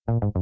Hello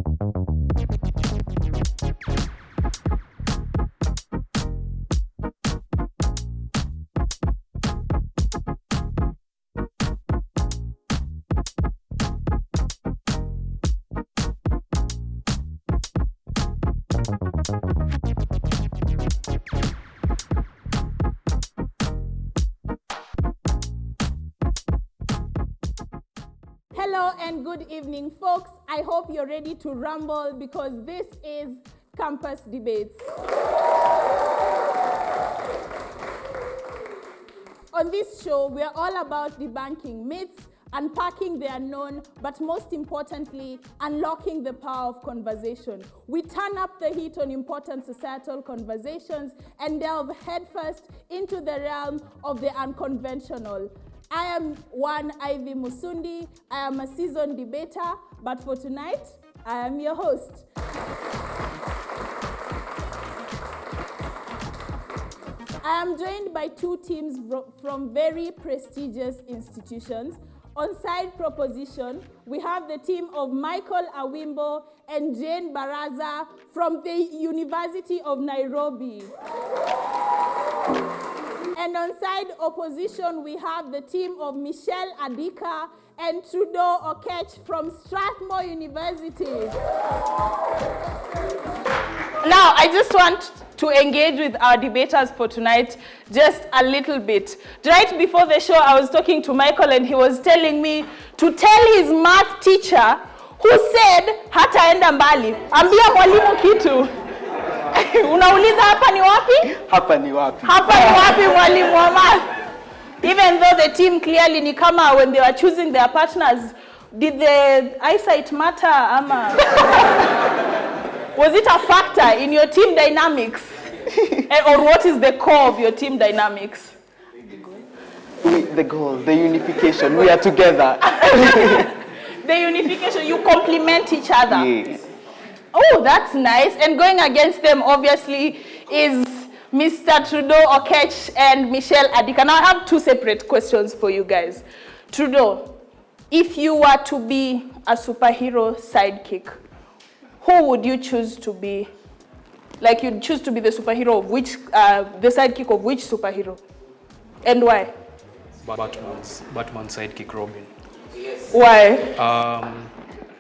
and good evening, folks. I hope you're ready to rumble because this is Campus Debates. On this show, we're all about debunking myths, unpacking the unknown, but most importantly, unlocking the power of conversation. We turn up the heat on important societal conversations and delve headfirst into the realm of the unconventional. I am one Ivy Musundi. I am a seasoned debater, but for tonight, I am your host. I am joined by two teams from very prestigious institutions. On side proposition, we have the team of Michael Awimbo and Jane Baraza from the University of Nairobi. And on side opposition, we have the team of Michelle Adika and Trudeau Okech from Strathmore University. Now, I just want to engage with our debaters for tonight just a little bit. Right before the show, I was talking to Michael and he was telling me to tell his math teacher who said, hataenda mbali, ambia mwalimu kitu. Unauliza hapa ni wapi? Hapa ni wapi? Hapa ni wapi mwalimu wa math? Even though the team clearly ni kama when they were choosing their partners, did the eyesight matter ama? Was it a factor in your team dynamics? Or what is the core of your team dynamics? The goal, the unification, we are together. The unification, you complement each other. Yes. Oh, that's nice. And going against them, obviously, is Mr. Trudeau Okech and Michelle Adika. Now, I have two separate questions for you guys. Trudeau, if you were to be a superhero sidekick, who would you choose to be? Like, you'd choose to be the superhero of which, the sidekick of which superhero? And why? Batman's sidekick, Robin. Yes. Why?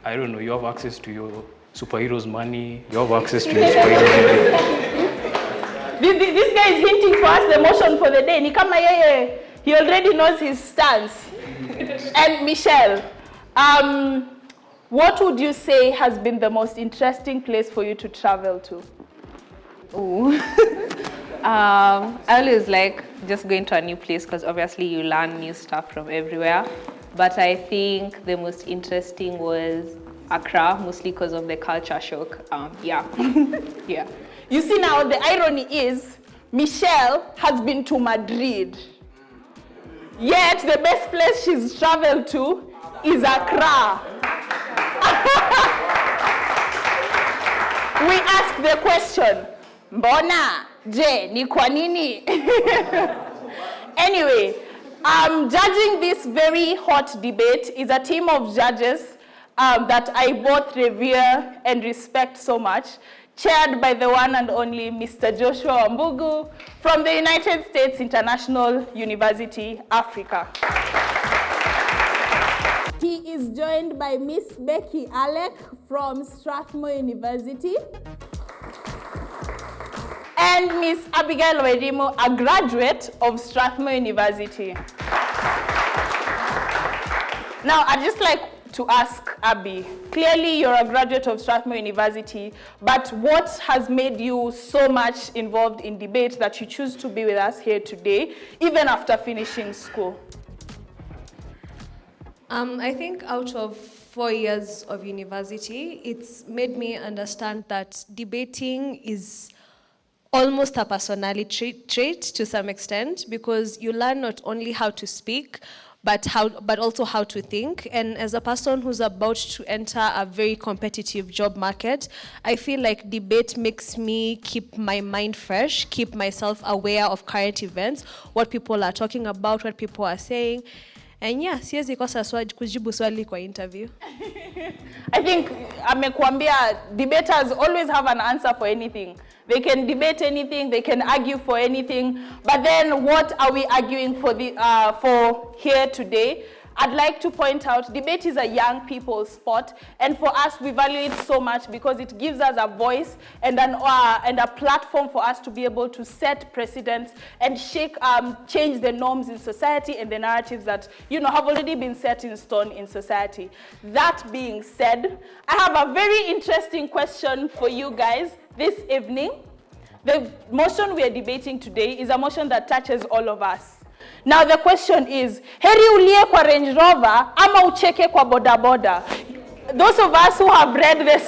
I don't know, you have access to your superhero's money, you have access to your superhero's money. This guy is hinting for us the motion for the day. Ni kama yeye, he already knows his stance. And Michelle, what would you say has been the most interesting place for you to travel to? Ooh. I always like just going to a new place because obviously you learn new stuff from everywhere. But I think the most interesting was Accra, mostly because of the culture shock. Yeah. Yeah. You see now, the irony is, Michelle has been to Madrid. Yet, the best place she's traveled to is Accra. We ask the question, Mbona, je, ni kwa nini? Anyway, judging this very hot debate is a team of judges that I both revere and respect so much, chaired by the one and only Mr. Joshua Wambugu from the United States International University, Africa. He is joined by Miss Becky Alec from Strathmore University and Miss Abigail Werimo, a graduate of Strathmore University. Now, I'd just like to ask Abby, clearly you're a graduate of Strathmore University, but what has made you so much involved in debate that you choose to be with us here today, even after finishing school? I think out of 4 years of university, it's made me understand that debating is almost a personality trait to some extent, because you learn not only how to speak, but also how to think. And as a person who's about to enter a very competitive job market, I feel like debate makes me keep my mind fresh, keep myself aware of current events, what people are talking about, what people are saying. And yeah, siwezi kosa kujibu swali kwa interview. I think amekuambia debaters always have an answer for anything. They can debate anything, they can argue for anything, but then what are we arguing for here today? I'd like to point out, debate is a young people's sport, and for us, we value it so much because it gives us a voice and a platform for us to be able to set precedents and change the norms in society and the narratives that, have already been set in stone in society. That being said, I have a very interesting question for you guys this evening. The motion we are debating today is a motion that touches all of us. Now the question is, heri ulie kwa Range Rover ama ucheke kwa boda boda? Those of us who have read the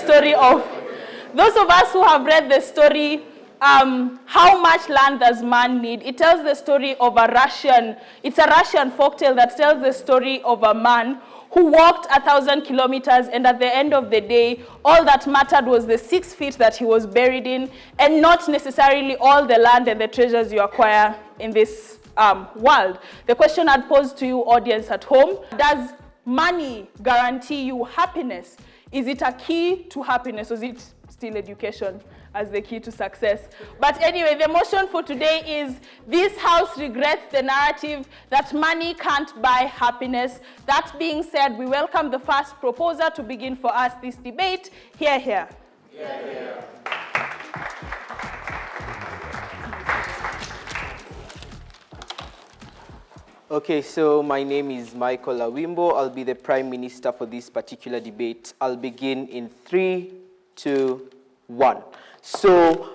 story, how much land does man need? It tells the story of a Russian folktale that tells the story of a man who walked 1,000 kilometers, and at the end of the day, all that mattered was the 6 feet that he was buried in, and not necessarily all the land and the treasures you acquire in this world. The question I'd pose to you, audience at home, does money guarantee you happiness? Is it a key to happiness, or is it still education as the key to success? But anyway, the motion for today is, this house regrets the narrative that money can't buy happiness. That being said, we welcome the first proposer to begin for us this debate. Hear, hear. Hear, hear. Okay, so my name is Michael Awimbo. I'll be the Prime Minister for this particular debate. I'll begin in 3, 2, 1. So,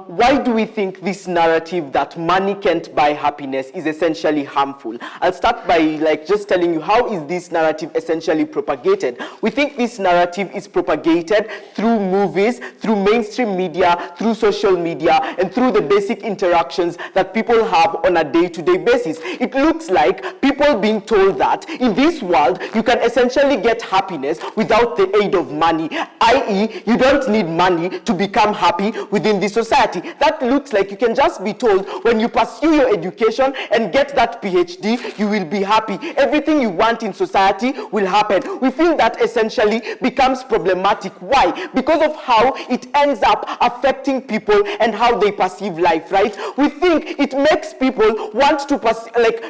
why do we think this narrative that money can't buy happiness is essentially harmful? I'll start by just telling you how is this narrative essentially propagated. We think this narrative is propagated through movies, through mainstream media, through social media, and through the basic interactions that people have on a day-to-day basis. It looks like people being told that in this world, you can essentially get happiness without the aid of money, i.e., you don't need money to become happy within this society. That looks like you can just be told when you pursue your education and get that PhD, you will be happy. Everything you want in society will happen. We feel that essentially becomes problematic. Why? Because of how it ends up affecting people and how they perceive life, right? We think it makes people want to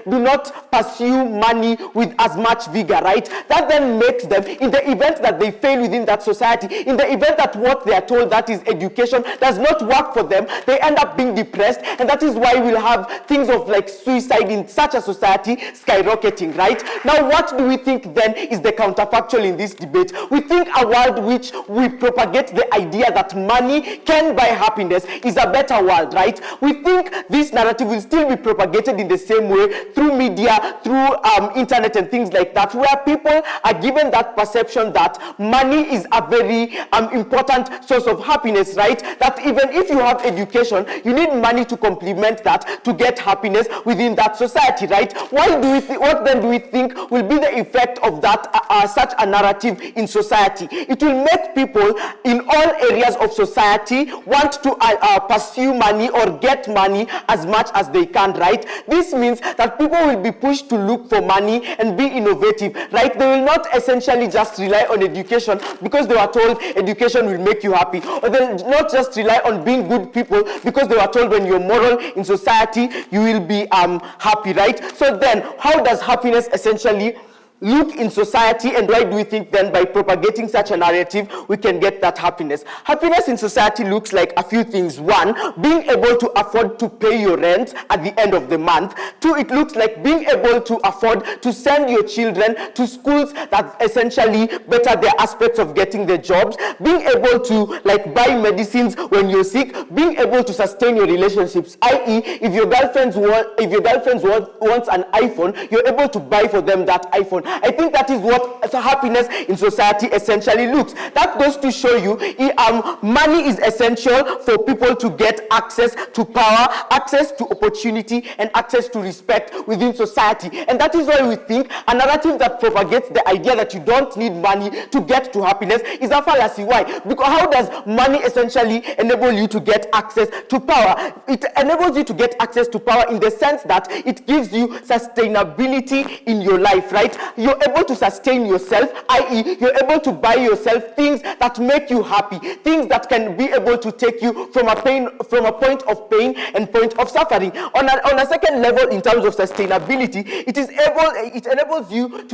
do not pursue money with as much vigor, right? That then makes them, in the event that they fail within that society, in the event that what they are told, that is education, does not work for them, they end up being depressed, and that is why we'll have things of suicide in such a society skyrocketing, right? Now, what do we think then is the counterfactual in this debate? We think a world which we propagate the idea that money can buy happiness is a better world, right? We think this narrative will still be propagated in the same way through media, through internet and things like that, where people are given that perception that money is a very important source of happiness, right? That even if you have education, you need money to complement that to get happiness within that society, right? What then do we think will be the effect of that such a narrative in society? It will make people in all areas of society want to pursue money or get money as much as they can, right? This means that people will be pushed to look for money and be innovative, right? They will not essentially just rely on education because they were told education will make you happy, or they'll not just rely on being good people because they were told when you're moral in society you will be happy, right? So then how does happiness essentially look in society, and why do we think then by propagating such a narrative we can get that happiness? Happiness in society looks like a few things. 1, being able to afford to pay your rent at the end of the month. 2, it looks like being able to afford to send your children to schools that essentially better their aspects of getting the jobs. Being able to buy medicines when you're sick. Being able to sustain your relationships, i.e., if your girlfriend wants an iPhone, you're able to buy for them that iPhone. I think that is what happiness in society essentially looks. That goes to show you money is essential for people to get access to power, access to opportunity, and access to respect within society. And that is why we think a narrative that propagates the idea that you don't need money to get to happiness is a fallacy. Why? Because how does money essentially enable you to get access to power? It enables you to get access to power in the sense that it gives you sustainability in your life, right? You're able to sustain yourself, i.e. you're able to buy yourself things that make you happy, things that can be able to take you from a point of pain and point of suffering. On a second level, in terms of sustainability, it enables you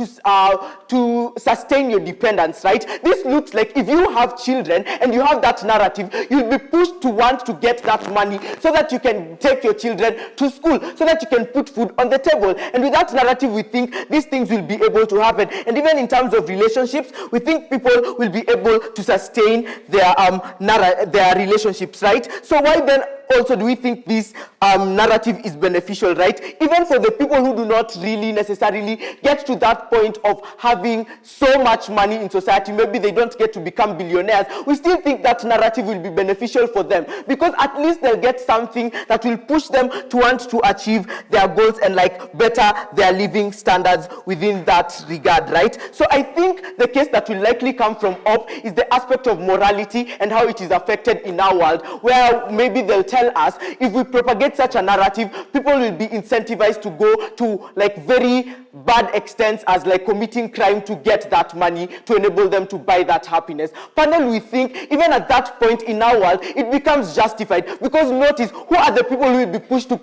to sustain your dependence, right? This looks like if you have children and you have that narrative, you'll be pushed to want to get that money so that you can take your children to school, so that you can put food on the table. And with that narrative, we think these things will be able to happen. And even in terms of relationships, we think people will be able to sustain their relationships, right? So why then also do we think this narrative is beneficial, right? Even for the people who do not really necessarily get to that point of having so much money in society, maybe they don't get to become billionaires, we still think that narrative will be beneficial for them, because at least they'll get something that will push them to want to achieve their goals and like better their living standards within that regard, right? So I think the case that will likely come from up is the aspect of morality and how it is affected in our world, where maybe they'll tell us if we propagate such a narrative, people will be incentivized to go to like very bad extents as like committing crime to get that money to enable them to buy that happiness. Panel, we think even at that point in our world, it becomes justified, because notice who are the people who will be pushed to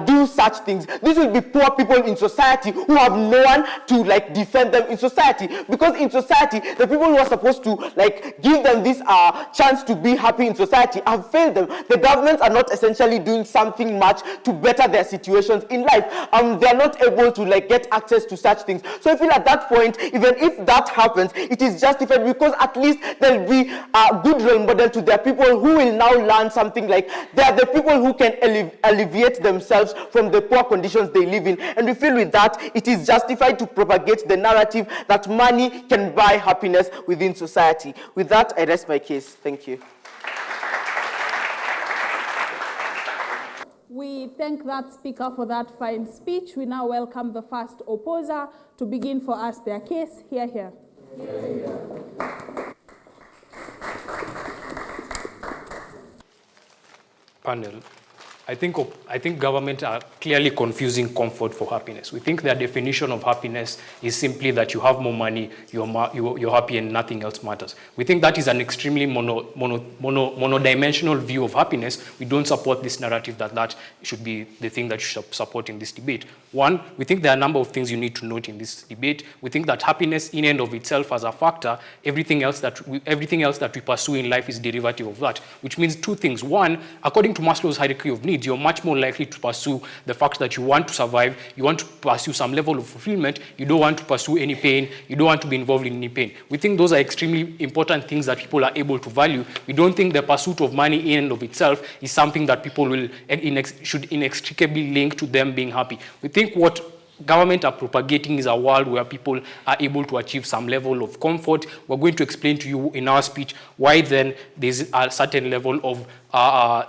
do such things. These will be poor people in society who have no one to like defend them in society, because in society the people who are supposed to like give them this chance to be happy in society have failed them. The governments are not essentially doing something much to better their situations in life. They are not able to like get access to such things. So I feel at that point, even if that happens, it is justified, because at least there'll be a good role model to their people who will now learn something like they are the people who can alleviate themselves from the poor conditions they live in. And we feel with that, it is justified to propagate the narrative that money can buy happiness within society. With that, I rest my case. Thank you. We thank that speaker for that fine speech. We now welcome the first opposer to begin for us their case. Hear, hear. Panel, I think government are clearly confusing comfort for happiness. We think their definition of happiness is simply that you have more money, you're happy and nothing else matters. We think that is an extremely monodimensional view of happiness. We don't support this narrative that should be the thing that you should support in this debate. One, we think there are a number of things you need to note in this debate. We think that happiness in and of itself as a factor, everything else that we pursue in life is derivative of that, which means two things. One, according to Maslow's hierarchy of needs, you're much more likely to pursue the fact that you want to survive, you want to pursue some level of fulfillment, you don't want to pursue any pain, you don't want to be involved in any pain. We think those are extremely important things that people are able to value. We don't think the pursuit of money in and of itself is something that people should inextricably link to them being happy. We think what government are propagating is a world where people are able to achieve some level of comfort. We're going to explain to you in our speech why then there's a certain level of a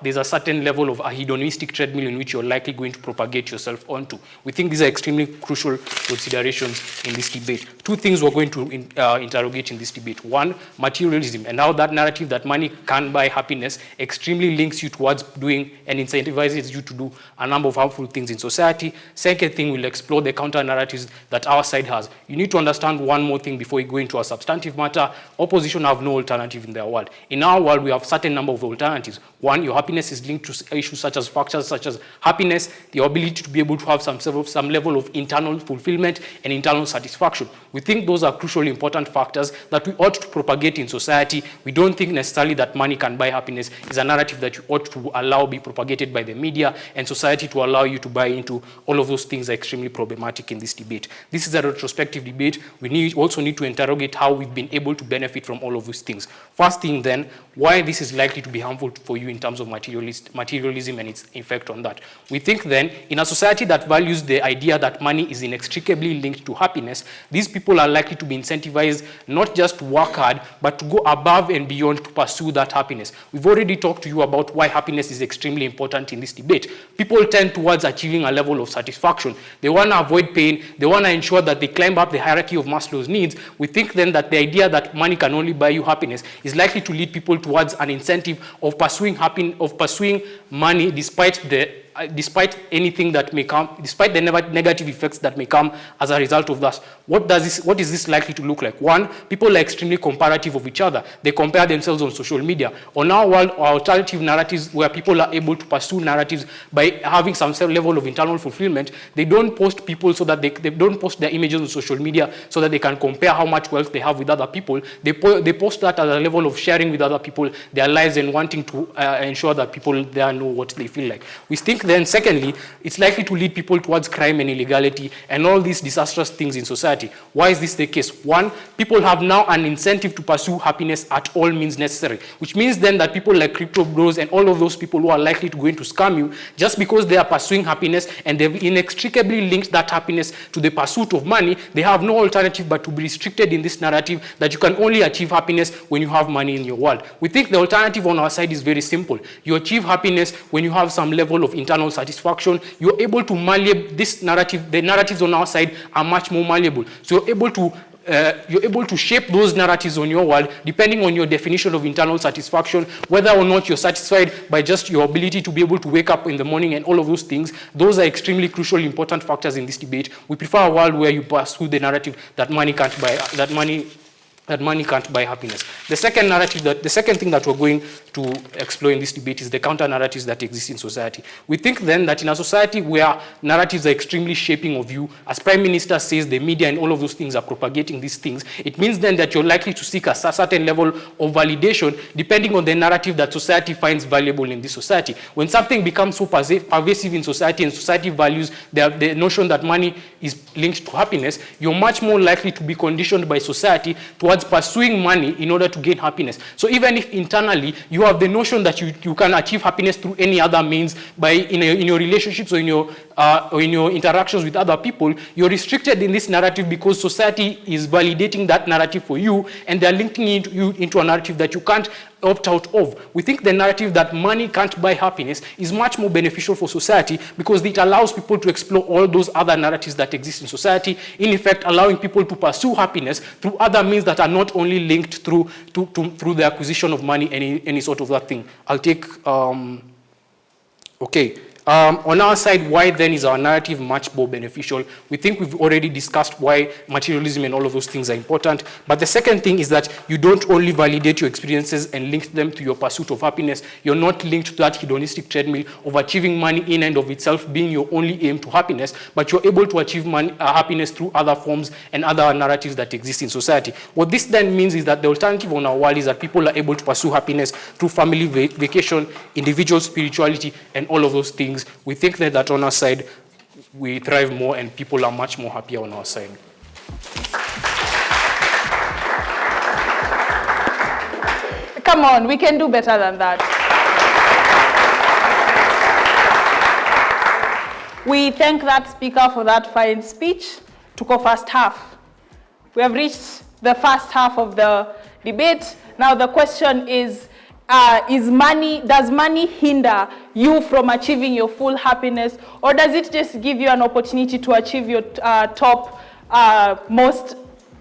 hedonistic treadmill in which you're likely going to propagate yourself onto. We think these are extremely crucial considerations in this debate. Two things we're going to interrogate in this debate. One, materialism, and how that narrative that money can buy happiness extremely links you towards doing and incentivizes you to do a number of harmful things in society. Second thing, we'll explore the counter narratives that our side has. You need to understand one more thing before we go into a substantive matter. Opposition have no alternative in their world. In our world, we have a certain number of alternatives. One, your happiness is linked to issues such as factors such as happiness, the ability to be able to have some level of internal fulfillment and internal satisfaction. We think those are crucially important factors that we ought to propagate in society. We don't think necessarily that money can buy happiness is a narrative that you ought to allow be propagated by the media and society to allow you to buy into. All of those things are extremely problematic in this debate. This is a retrospective debate. We also need to interrogate how we've been able to benefit from all of these things. First thing then, why this is likely to be harmful for you in terms of materialism and its effect on that. We think then, in a society that values the idea that money is inextricably linked to happiness, these people are likely to be incentivized not just to work hard, but to go above and beyond to pursue that happiness. We've already talked to you about why happiness is extremely important in this debate. People tend towards achieving a level of satisfaction. They want to avoid pain. They want to ensure that they climb up the hierarchy of Maslow's needs. We think then that the idea that money can only buy you happiness is likely to lead people towards an incentive of pursuing money despite anything that may come, despite the negative effects that may come as a result of that. What is this likely to look like? One, people are extremely comparative of each other. They compare themselves on social media. On our world, our alternative narratives where people are able to pursue narratives by having some level of internal fulfillment, they don't post people so that they don't post their images on social media so that they can compare how much wealth they have with other people. They post that as a level of sharing with other people their lives and wanting to ensure that people there know what they feel like. We think then, secondly, it's likely to lead people towards crime and illegality and all these disastrous things in society. Why is this the case? One, people have now an incentive to pursue happiness at all means necessary, which means then that people like crypto bros and all of those people who are likely to go into scam you just because they are pursuing happiness and they've inextricably linked that happiness to the pursuit of money, they have no alternative but to be restricted in this narrative that you can only achieve happiness when you have money in your world. We think the alternative on our side is very simple. You achieve happiness when you have some level of internal satisfaction. You're able to malleate this narrative. The narratives on our side are much more malleable. So you're able to shape those narratives on your world depending on your definition of internal satisfaction, whether or not you're satisfied by just your ability to be able to wake up in the morning and all of those things. Those are extremely crucial, important factors in this debate. We prefer a world where you pursue the narrative that money can't buy, that money can't buy happiness. The second thing that we're going to explore in this debate is the counter narratives that exist in society. We think then that in a society where narratives are extremely shaping of you, as Prime Minister says, the media and all of those things are propagating these things, it means then that you're likely to seek a certain level of validation depending on the narrative that society finds valuable in this society. When something becomes so pervasive in society and society values the notion that money is linked to happiness, you're much more likely to be conditioned by society towards pursuing money in order to gain happiness. So even if internally you have the notion that you can achieve happiness through any other means in your relationships or in your interactions with other people, you're restricted in this narrative because society is validating that narrative for you and they're linking you into a narrative that you can't opt out of. We think the narrative that money can't buy happiness is much more beneficial for society because it allows people to explore all those other narratives that exist in society, in effect allowing people to pursue happiness through other means that are not only linked through the acquisition of money, any sort of that thing. I'll take, okay. On our side, why then is our narrative much more beneficial? We think we've already discussed why materialism and all of those things are important. But the second thing is that you don't only validate your experiences and link them to your pursuit of happiness. You're not linked to that hedonistic treadmill of achieving money in and of itself being your only aim to happiness, but you're able to achieve happiness through other forms and other narratives that exist in society. What this then means is that the alternative on our world is that people are able to pursue happiness through family vacation, individual spirituality, and all of those things. We think that on our side, we thrive more and people are much more happier on our side. Come on, we can do better than that. We thank that speaker for that fine speech. Tuko first half. We have reached the first half of the debate. Now the question is does money hinder you from achieving your full happiness, or does it just give you an opportunity to achieve your top most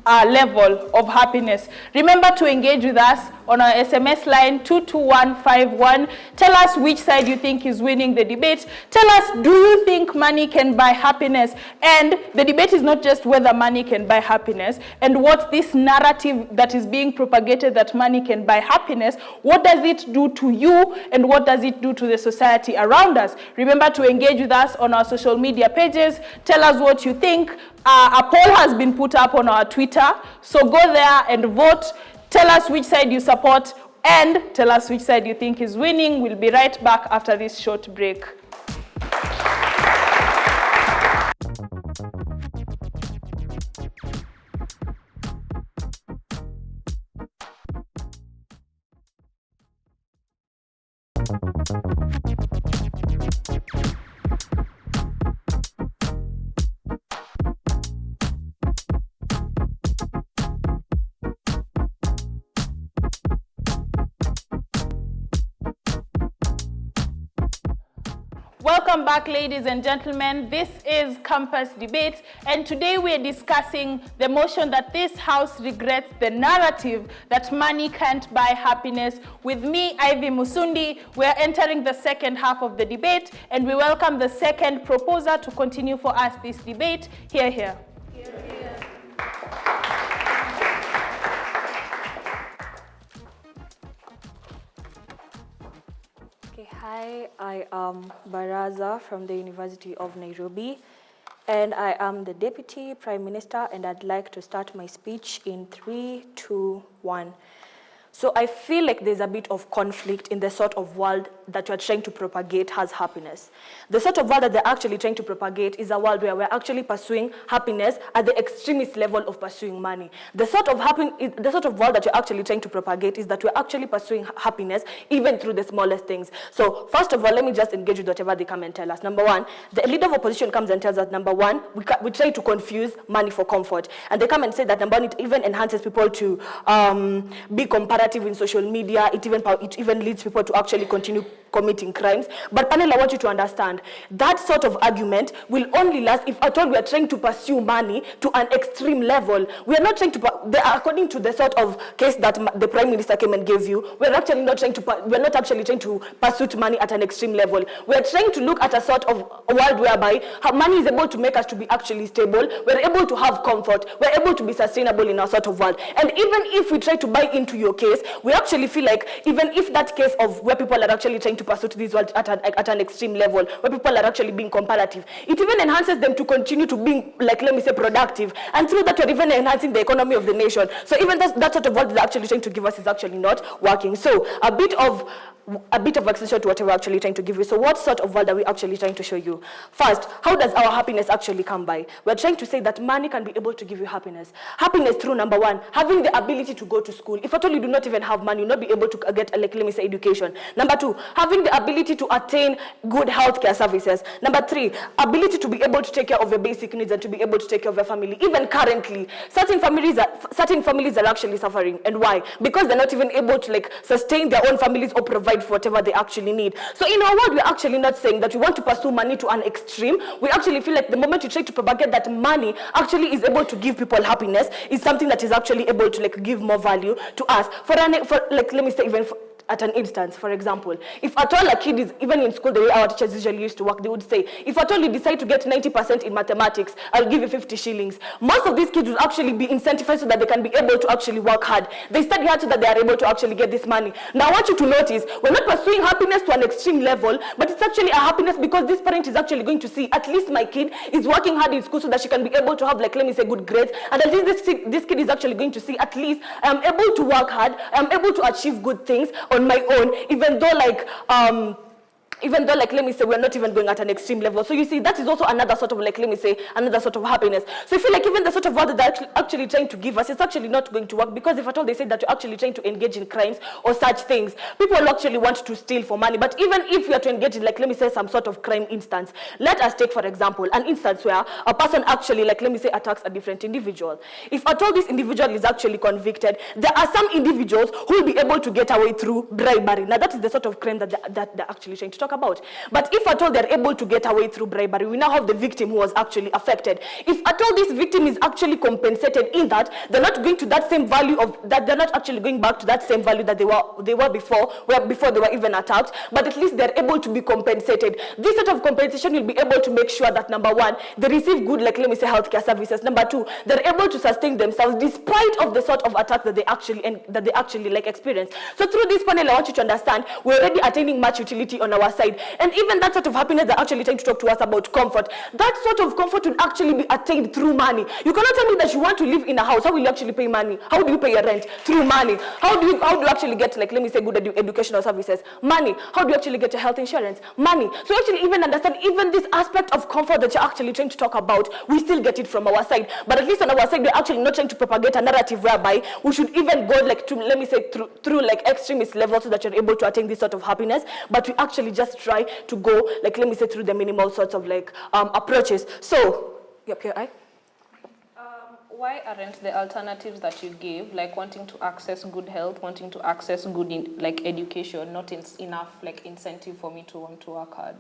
level of happiness? Remember to engage with us on our SMS line 22151. Tell us which side you think is winning the debate. Tell us, do you think money can buy happiness? And the debate is not just whether money can buy happiness and what this narrative that is being propagated that money can buy happiness, what does it do to you and what does it do to the society around us? Remember to engage with us on our social media pages. Tell us what you think. A poll has been put up on our Twitter, so go there and vote. Tell us which side you support and tell us which side you think is winning. We'll be right back after this short break. Welcome back, ladies and gentlemen. This is Campus Debate, and today we are discussing the motion that this House regrets the narrative that money can't buy happiness. With me, Ivy Musundi, we are entering the second half of the debate, and we welcome the second proposer to continue for us this debate. Hear, hear. Hi, I am Baraza from the University of Nairobi, and I am the Deputy Prime Minister, and I'd like to start my speech in 3, 2, 1. So I feel like there's a bit of conflict in the sort of world that we're trying to propagate has happiness. The sort of world that they're actually trying to propagate is a world where we're actually pursuing happiness at the extremist level of pursuing money. The sort of world that you're actually trying to propagate is that we're actually pursuing happiness even through the smallest things. So first of all, let me just engage with whatever they come and tell us. Number one, the leader of opposition comes and tells us, number one, we try to confuse money for comfort. And they come and say that number one, it even enhances people to be comparative in social media. It even leads people to actually continue committing crimes. But panel, I want you to understand that sort of argument will only last if at all we are trying to pursue money to an extreme level. We are not trying to, according to the sort of case that the Prime Minister came and gave you, we're not actually trying to pursue money at an extreme level. We're trying to look at a sort of world whereby money is able to make us to be actually stable. We're able to have comfort. We're able to be sustainable in our sort of world. And even if we try to buy into your case, we actually feel like even if that case of where people are actually trying to pursue this world at an extreme level, where people are actually being comparative, it even enhances them to continue to being, like, let me say, productive. And through that, we're even enhancing the economy of the nation. So even that sort of world they're actually trying to give us is actually not working. So a bit of extension to what we're actually trying to give you. So what sort of world are we actually trying to show you? First, how does our happiness actually come by? We're trying to say that money can be able to give you happiness. Happiness through, number one, having the ability to go to school. If at all you do not even have money, you'll not be able to get, like, let me say, education. Number two, having the ability to attain good healthcare services. Number three, ability to be able to take care of your basic needs and to be able to take care of your family. Even currently, certain families are actually suffering. And why? Because they're not even able to, like, sustain their own families or provide for whatever they actually need. So in our world, we're actually not saying that we want to pursue money to an extreme. We actually feel like the moment you try to propagate that money actually is able to give people happiness, is something that is actually able to, like, give more value to us. For like, let me say, even at an instance, for example, if at all a kid is, even in school, the way our teachers usually used to work, they would say, if at all you decide to get 90% in mathematics, I'll give you 50 shillings. Most of these kids will actually be incentivized so that they can be able to actually work hard. They study hard so that they are able to actually get this money. Now, I want you to notice, we're not pursuing happiness to an extreme level, but it's actually a happiness because this parent is actually going to see, at least my kid is working hard in school so that she can be able to have, like, let me say, good grades. And at least this kid is actually going to see, at least I'm able to work hard, I'm able to achieve good things on my own, even though, like, let me say, we're not even going at an extreme level. So you see, that is also another sort of, like, let me say, another sort of happiness. So I feel like even the sort of world that they're actually trying to give us, it's actually not going to work, because if at all they say that you're actually trying to engage in crimes or such things, people actually want to steal for money. But even if you are to engage in, like, let me say, some sort of crime instance, let us take, for example, an instance where a person actually, like, let me say, attacks a different individual. If at all this individual is actually convicted, there are some individuals who will be able to get away through bribery. Now, that is the sort of crime that they're actually trying to talk about. But if at all they're able to get away through bribery, we now have the victim who was actually affected. If at all this victim is actually compensated in that, they're not going to that same value of that, they're not actually going back to that same value that they were before they were even attacked, but at least they're able to be compensated. This sort of compensation will be able to make sure that, number one, they receive good, like, let me say, healthcare services. Number two, they're able to sustain themselves despite of the sort of attack that they actually like experience. So through this panel, I want you to understand we're already attaining much utility on our side. And even that sort of happiness they're actually trying to talk to us about comfort. That sort of comfort will actually be attained through money. You cannot tell me that you want to live in a house. How will you actually pay money? How do you pay your rent? Through money. How do you actually get, like, let me say, good educational services? Money. How do you actually get your health insurance? Money. So actually even understand even this aspect of comfort that you're actually trying to talk about, we still get it from our side. But at least on our side, we're actually not trying to propagate a narrative whereby we should even go, like, to, let me say, through like extremist levels so that you're able to attain this sort of happiness. But we actually just try to go, like, let me say, through the minimal sorts of, like, approaches. So, yep, here I. Why aren't the alternatives that you gave, like wanting to access good health, wanting to access good like education, not enough, like, incentive for me to want to work hard?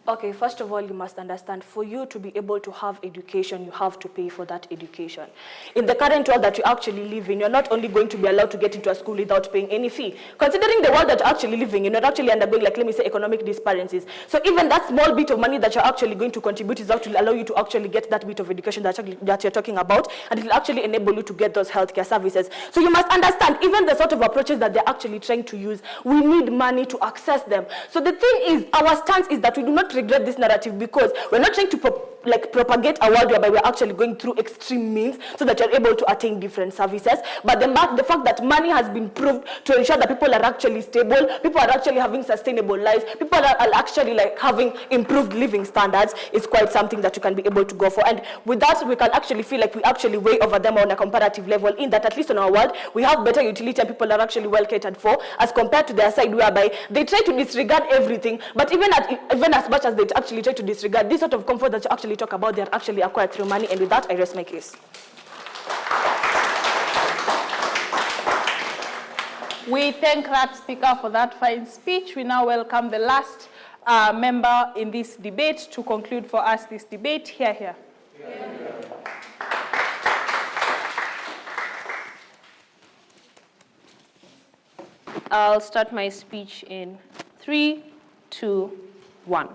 Okay, first of all, you must understand, for you to be able to have education, you have to pay for that education. In the current world that you actually live in, you're not only going to be allowed to get into a school without paying any fee. Considering the world that you're actually living in, you're actually undergoing, like, let me say, economic disparities. So even that small bit of money that you're actually going to contribute is actually allow you to actually get that bit of education that you're talking about, and it will actually enable you to get those healthcare services. So you must understand, even the sort of approaches that they're actually trying to use, we need money to access them. So the thing is, our stance is that we do not regret this narrative, because we're not trying to propagate a world whereby we're actually going through extreme means so that you're able to attain different services. But the fact that money has been proved to ensure that people are actually stable, people are actually having sustainable lives, people are actually like having improved living standards is quite something that you can be able to go for. And with that, we can actually feel like we actually way over them on a comparative level, in that at least in our world, we have better utility and people are actually well catered for, as compared to their side whereby they try to disregard everything. But even as much as they actually try to disregard, this sort of comfort that you actually talk about, they're actually acquired through money. And with that, I rest my case. We thank that speaker for that fine speech. We now welcome the last member in this debate to conclude for us this debate. Here. I'll start my speech in 3, 2, 1.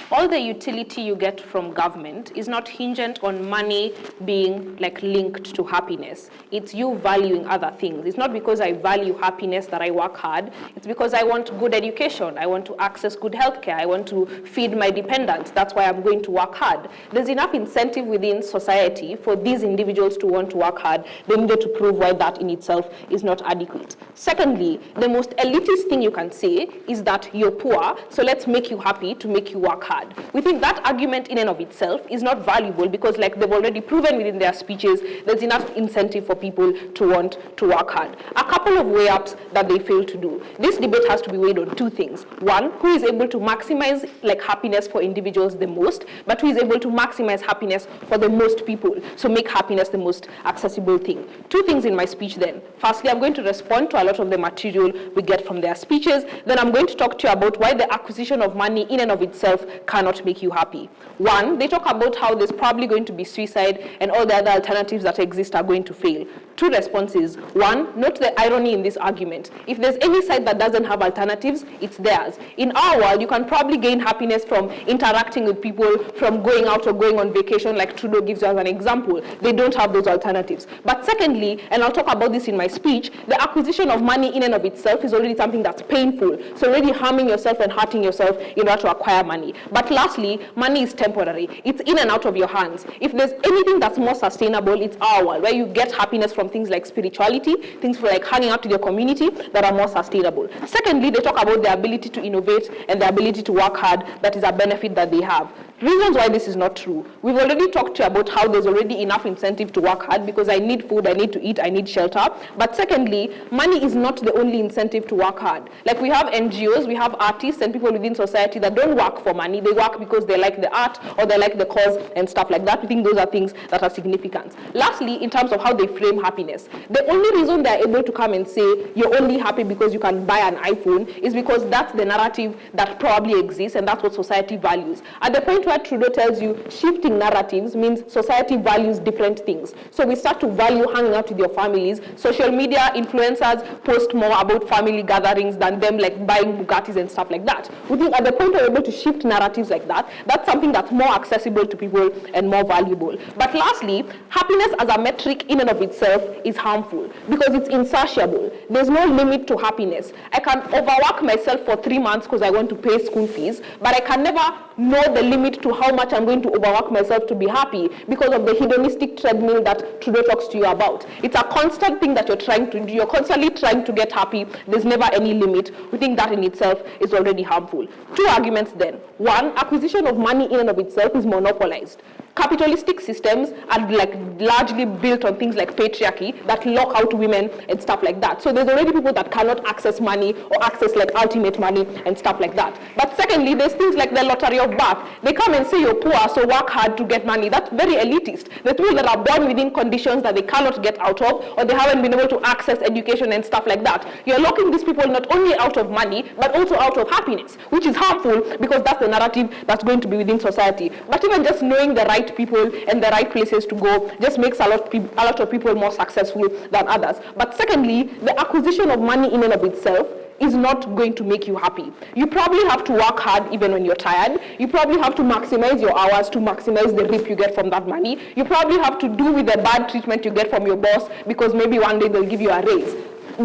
All the utility you get from government is not hinged on money being like linked to happiness. It's you valuing other things. It's not because I value happiness that I work hard. It's because I want good education. I want to access good healthcare. I want to feed my dependents. That's why I'm going to work hard. There's enough incentive within society for these individuals to want to work hard. They needed to prove why that in itself is not adequate. Secondly, the most elitist thing you can say is that you're poor, so let's make you happy to make you work hard. We think that argument in and of itself is not valuable, because like they've already proven within their speeches, there's enough incentive for people to want to work hard. A couple of way-ups that they fail to do. This debate has to be weighed on two things. One, who is able to maximize like happiness for individuals the most, but who is able to maximize happiness for the most people, so make happiness the most accessible thing. Two things in my speech then. Firstly, I'm going to respond to a lot of the material we get from their speeches. Then I'm going to talk to you about why the acquisition of money in and of itself cannot make you happy. One, they talk about how there's probably going to be suicide and all the other alternatives that exist are going to fail. Two responses. One, note the irony in this argument. If there's any side that doesn't have alternatives, it's theirs. In our world, you can probably gain happiness from interacting with people, from going out or going on vacation, like Trudeau gives you as an example. They don't have those alternatives. But secondly, and I'll talk about this in my speech, the acquisition of money in and of itself is already something that's painful. So already harming yourself and hurting yourself in order to acquire money. But lastly, money is temporary. It's in and out of your hands. If there's anything that's more sustainable, it's our world, where you get happiness from things like spirituality, things like hanging out with your community that are more sustainable. Secondly, they talk about the ability to innovate and the ability to work hard. That is a benefit that they have. Reasons why this is not true. We've already talked to you about how there's already enough incentive to work hard, because I need food, I need to eat, I need shelter. But secondly, money is not the only incentive to work hard. Like we have NGOs, we have artists and people within society that don't work for money. They work because they like the art or they like the cause and stuff like that. We think those are things that are significant. Lastly, in terms of how they frame happiness, the only reason they're able to come and say you're only happy because you can buy an iPhone is because that's the narrative that probably exists and that's what society values. At the point where Trudeau tells you shifting narratives means society values different things. So we start to value hanging out with your families. Social media influencers post more about family gatherings than them like buying Bugattis and stuff like that. We think at the point we're able to shift narratives like that, that's something that's more accessible to people and more valuable. But lastly, happiness as a metric in and of itself is harmful because it's insatiable. There's no limit to happiness. I can overwork myself for 3 months because I want to pay school fees, but I can never know the limit to how much I'm going to overwork myself to be happy because of the hedonistic treadmill that Trudeau talks to you about. It's a constant thing that you're trying to do. You're constantly trying to get happy. There's never any limit. We think that in itself is already harmful. Two arguments then. One, acquisition of money in and of itself is monopolized. capitalistic systems are like largely built on things like patriarchy that lock out women and stuff like that. So there's already people that cannot access money or access like ultimate money and stuff like that. But secondly, there's things like the lottery of birth. They come and say you're poor, so work hard to get money. That's very elitist. There's people that are born within conditions that they cannot get out of, or they haven't been able to access education and stuff like that. You're locking these people not only out of money, but also out of happiness, which is harmful because that's the narrative that's going to be within society. But even just knowing the right people and the right places to go just makes a lot of people more successful than others. But secondly, the acquisition of money in and of itself is not going to make you happy. You probably have to work hard even when you're tired. You probably have to maximize your hours to maximize the rip you get from that money. You probably have to do with the bad treatment you get from your boss because maybe one day they'll give you a raise.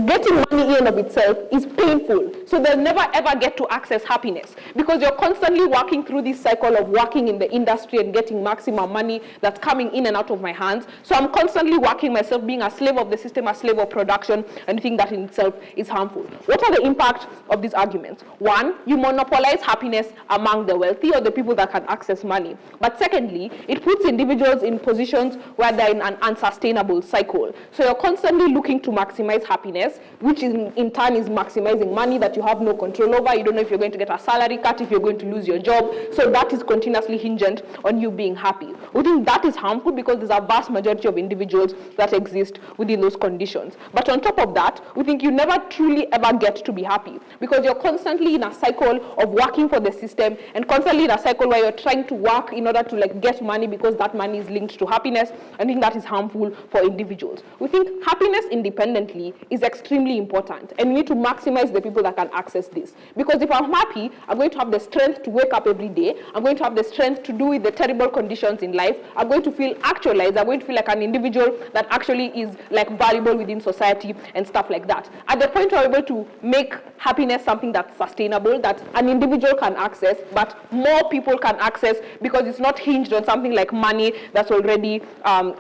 Getting money in and of itself is painful. So they'll never ever get to access happiness because you're constantly working through this cycle of working in the industry and getting maximum money that's coming in and out of my hands. So I'm constantly working myself, being a slave of the system, a slave of production, and I think that in itself is harmful. What are the impacts of these arguments? One, you monopolize happiness among the wealthy or the people that can access money. But secondly, it puts individuals in positions where they're in an unsustainable cycle. So you're constantly looking to maximize happiness, which in turn is maximizing money that you have no control over. You don't know if you're going to get a salary cut, if you're going to lose your job. So that is continuously hinged on you being happy. We think that is harmful because there's a vast majority of individuals that exist within those conditions. But on top of that, we think you never truly ever get to be happy because you're constantly in a cycle of working for the system and constantly in a cycle where you're trying to work in order to like get money because that money is linked to happiness. I think that is harmful for individuals. We think happiness independently is extremely important, and we need to maximize the people that can access this. Because if I'm happy, I'm going to have the strength to wake up every day. I'm going to have the strength to do with the terrible conditions in life. I'm going to feel actualized. I'm going to feel like an individual that actually is like valuable within society and stuff like that. At the point where we're able to make happiness something that's sustainable, that an individual can access, but more people can access because it's not hinged on something like money that's already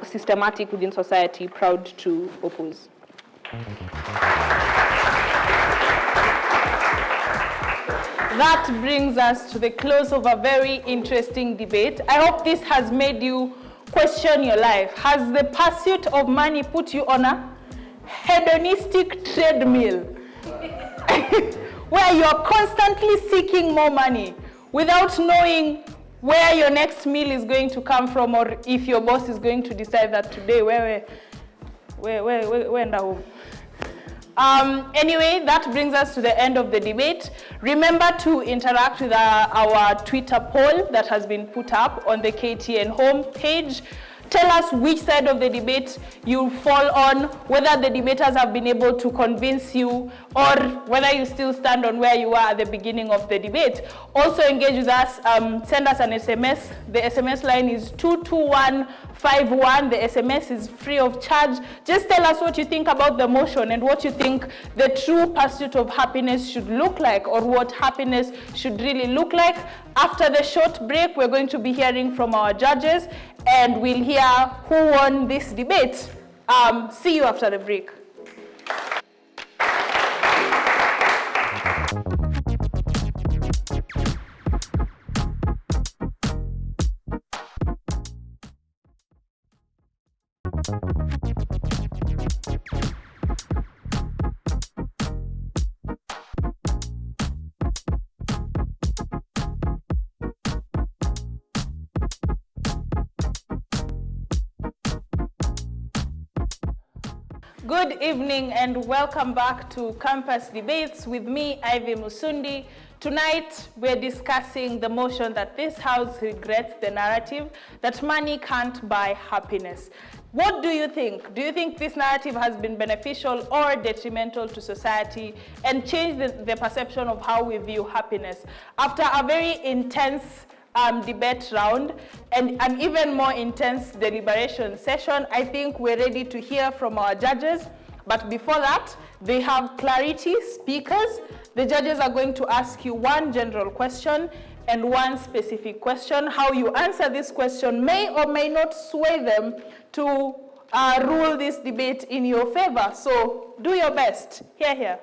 systematic within society, proud to oppose. That brings us to the close of a very interesting debate. I hope this has made you question your life. Has the pursuit of money put you on a hedonistic treadmill where you're constantly seeking more money without knowing where your next meal is going to come from, or if your boss is going to decide that today we're home. Anyway, that brings us to the end of the debate. Remember to interact with our Twitter poll that has been put up on the KTN Home page. Tell us which side of the debate you fall on, whether the debaters have been able to convince you, or whether you still stand on where you were at the beginning of the debate. Also engage with us, send us an SMS. The SMS line is 22151. The SMS is free of charge. Just tell us what you think about the motion and what you think the true pursuit of happiness should look like, or what happiness should really look like. After the short break, we're going to be hearing from our judges, and we'll hear who won this debate. See you after the break. Good evening and welcome back to Campus Debates with me, Ivy Musundi. Tonight, we're discussing the motion that this House regrets the narrative that money can't buy happiness. What do you think? Do you think this narrative has been beneficial or detrimental to society and changed the perception of how we view happiness? After a very intense debate round and an even more intense deliberation session, I think we're ready to hear from our judges. But before that, they have clarity speakers. The judges are going to ask you one general question and one specific question. How you answer this question may or may not sway them to rule this debate in your favor. So do your best. Hear, hear.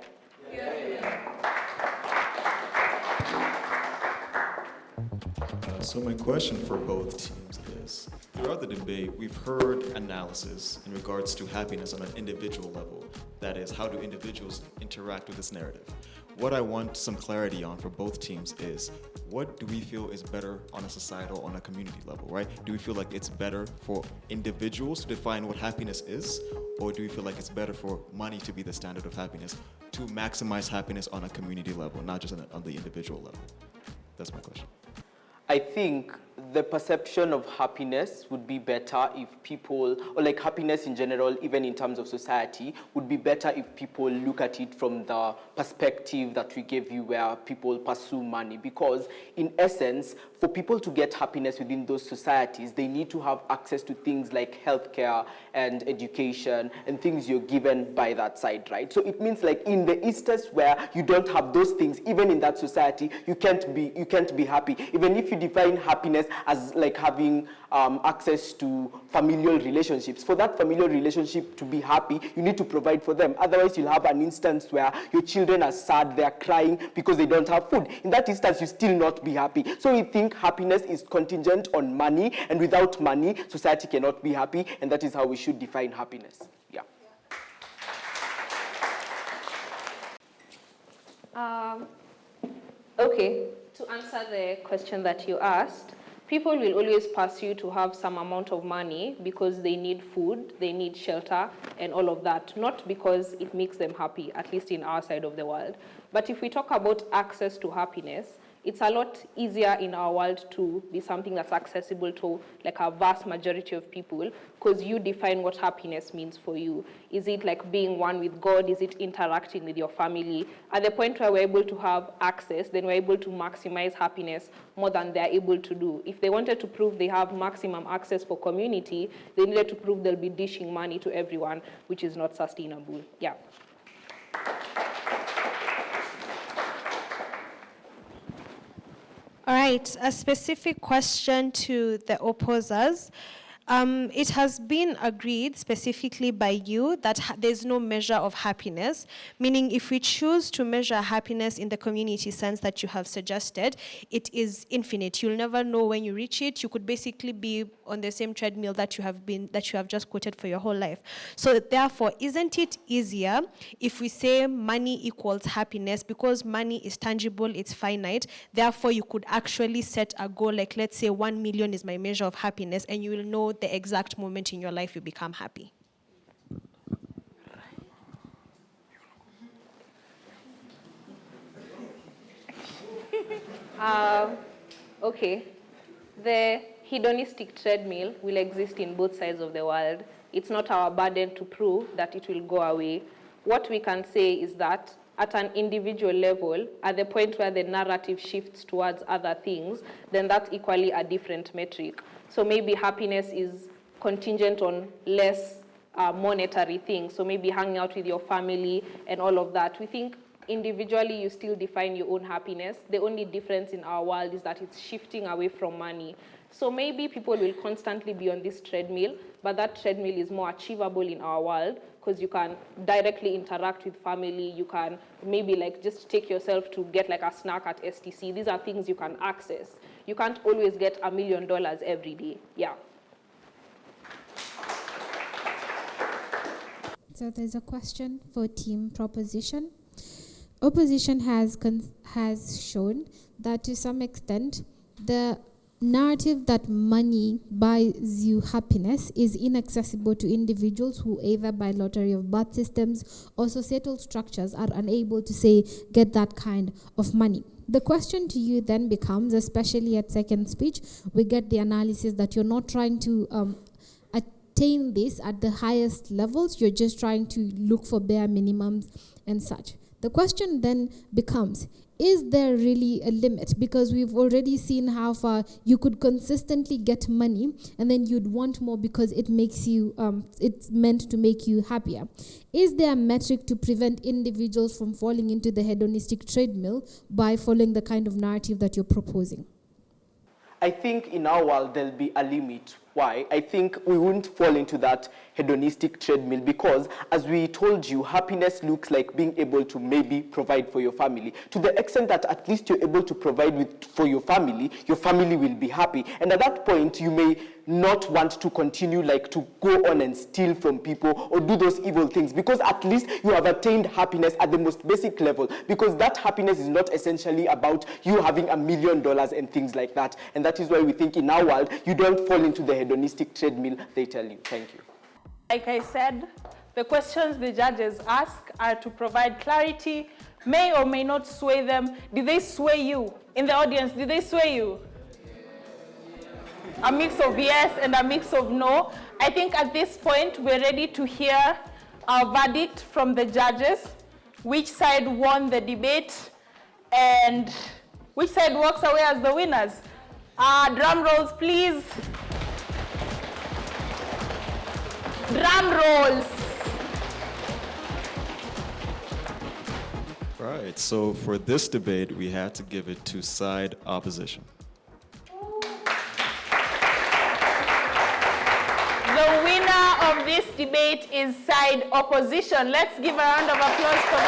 So my question for both teams is, Throughout the debate, we've heard analysis in regards to happiness on an individual level. That is, how do individuals interact with this narrative? What I want some clarity on for both teams is, what do we feel is better on a societal, on a community level, right? Do we feel like it's better for individuals to define what happiness is, or do we feel like it's better for money to be the standard of happiness, to maximize happiness on a community level, not just on the individual level? That's my question. I think the perception of happiness would be better if people, or like happiness in general, even in terms of society, would be better if people look at it from the perspective that we gave you, where people pursue money. Because in essence, for people to get happiness within those societies, they need to have access to things like healthcare and education and things you're given by that side, right? So it means like in the instance where you don't have those things, even in that society, you can't be happy. Even if you define happiness as like having access to familial relationships. For that familial relationship to be happy, you need to provide for them. Otherwise, you'll have an instance where your children are sad, they're crying because they don't have food. In that instance, you still not be happy. So we think happiness is contingent on money, and without money, society cannot be happy, and that is how we should define happiness. Yeah. Okay, to answer the question that you asked, people will always pursue to have some amount of money because they need food, they need shelter, and all of that, not because it makes them happy, at least in our side of the world. But if we talk about access to happiness, it's a lot easier in our world to be something that's accessible to like a vast majority of people, because you define what happiness means for you. Is it like being one with God? Is it interacting with your family? At the point where we're able to have access, then we're able to maximize happiness more than they're able to do. If they wanted to prove they have maximum access for community, they needed to prove they'll be dishing money to everyone, which is not sustainable. Yeah. All right, a specific question to the opposers. It has been agreed specifically by you that there's no measure of happiness, meaning if we choose to measure happiness in the community sense that you have suggested, it is infinite. You'll never know when you reach it. You could basically be on the same treadmill that you have just quoted for your whole life. So therefore, isn't it easier if we say money equals happiness, because money is tangible, it's finite, therefore you could actually set a goal, like let's say 1 million is my measure of happiness, and you will know the exact moment in your life you become happy. Okay. The hedonistic treadmill will exist in both sides of the world. It's not our burden to prove that it will go away. What we can say is that at an individual level, at the point where the narrative shifts towards other things, then that's equally a different metric. So maybe happiness is contingent on less monetary things. So maybe hanging out with your family and all of that. We think individually you still define your own happiness. The only difference in our world is that it's shifting away from money. So maybe people will constantly be on this treadmill, but that treadmill is more achievable in our world because you can directly interact with family. You can maybe like just take yourself to get like a snack at STC. These are things you can access. You can't always get $1 million every day. Yeah. So there's a question for team proposition. Opposition has shown that to some extent the narrative that money buys you happiness is inaccessible to individuals who either by lottery of birth systems or societal structures are unable to say get that kind of money. The question to you then becomes, especially at second speech, we get the analysis that you're not trying to attain this at the highest levels, you're just trying to look for bare minimums and such. The question then becomes, is there really a limit? Because we've already seen how far you could consistently get money and then you'd want more because it makes you, it's meant to make you happier. Is there a metric to prevent individuals from falling into the hedonistic treadmill by following the kind of narrative that you're proposing? I think in our world there'll be a limit why I think we wouldn't fall into that hedonistic treadmill, because as we told you, happiness looks like being able to maybe provide for your family. To the extent that at least you're able to provide for your family will be happy. And at that point, you may not want to continue like to go on and steal from people or do those evil things, because at least you have attained happiness at the most basic level, because that happiness is not essentially about you having $1 million and things like that. And that is why we think in our world, you don't fall into the hedonistic treadmill they tell you. Thank you. Like I said, the questions the judges ask are to provide clarity, may or may not sway them. Did they sway you? In the audience, did they sway you? A mix of yes and a mix of no. I think at this point, we're ready to hear our verdict from the judges. Which side won the debate and which side walks away as the winners? Drum rolls, please. Drum rolls. Right, so for this debate, we had to give it to side opposition. The winner of this debate is side opposition. Let's give a round of applause for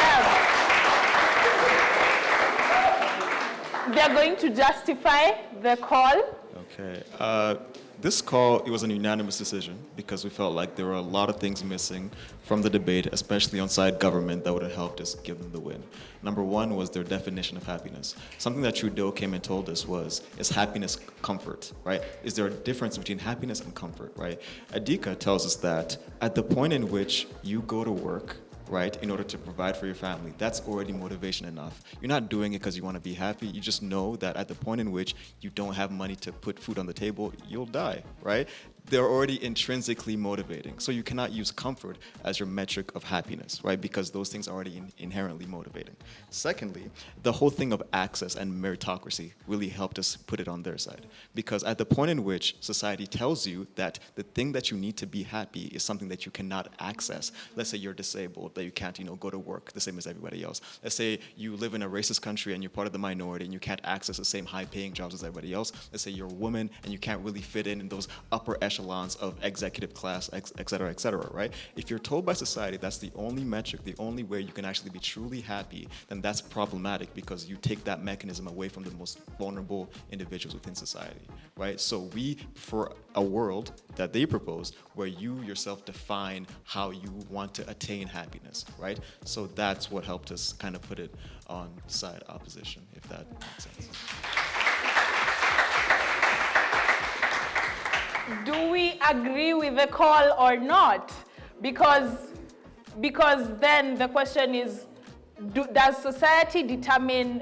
them. They're going to justify the call. Okay. This call, it was a unanimous decision because we felt like there were a lot of things missing from the debate, especially on side government, that would have helped us give them the win. Number one was their definition of happiness. Something that Trudeau came and told us was, is happiness comfort, right? Is there a difference between happiness and comfort, right? Adika tells us that at the point in which you go to work, right, in order to provide for your family, that's already motivation enough. You're not doing it because you want to be happy. You just know that at the point in which you don't have money to put food on the table, you'll die, right? They're already intrinsically motivating. So you cannot use comfort as your metric of happiness, right? Because those things are already inherently motivating. Secondly, the whole thing of access and meritocracy really helped us put it on their side. Because at the point in which society tells you that the thing that you need to be happy is something that you cannot access, let's say you're disabled, that you can't, go to work the same as everybody else. Let's say you live in a racist country and you're part of the minority and you can't access the same high-paying jobs as everybody else. Let's say you're a woman and you can't really fit in those upper echelons of executive class, et cetera, right? If you're told by society that's the only metric, the only way you can actually be truly happy, then that's problematic because you take that mechanism away from the most vulnerable individuals within society, right? So we, for a world that they proposed, where you yourself define how you want to attain happiness, right? So that's what helped us kind of put it on side opposition, if that makes sense. Do we agree with the call or not? Because then the question is, does society determine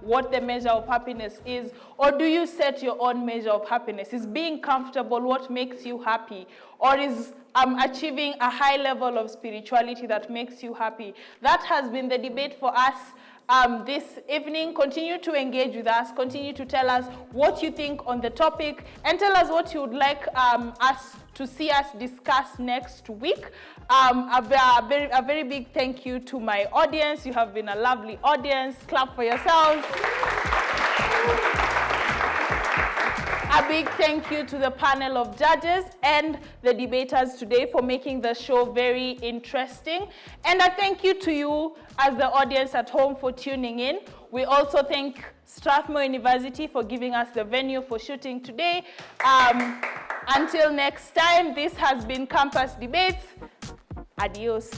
what the measure of happiness is, or do you set your own measure of happiness? Is being comfortable what makes you happy, or is achieving a high level of spirituality that makes you happy? That has been the debate for us this evening. Continue to engage with us, continue to tell us what you think on the topic, and tell us what you would like us to see us discuss next week. A very big thank you to my audience. You have been a lovely audience. Clap for yourselves. A big thank you to the panel of judges and the debaters today for making the show very interesting. And a thank you to you as the audience at home for tuning in. We also thank Strathmore University for giving us the venue for shooting today. Until next time, this has been Campus Debates. Adios.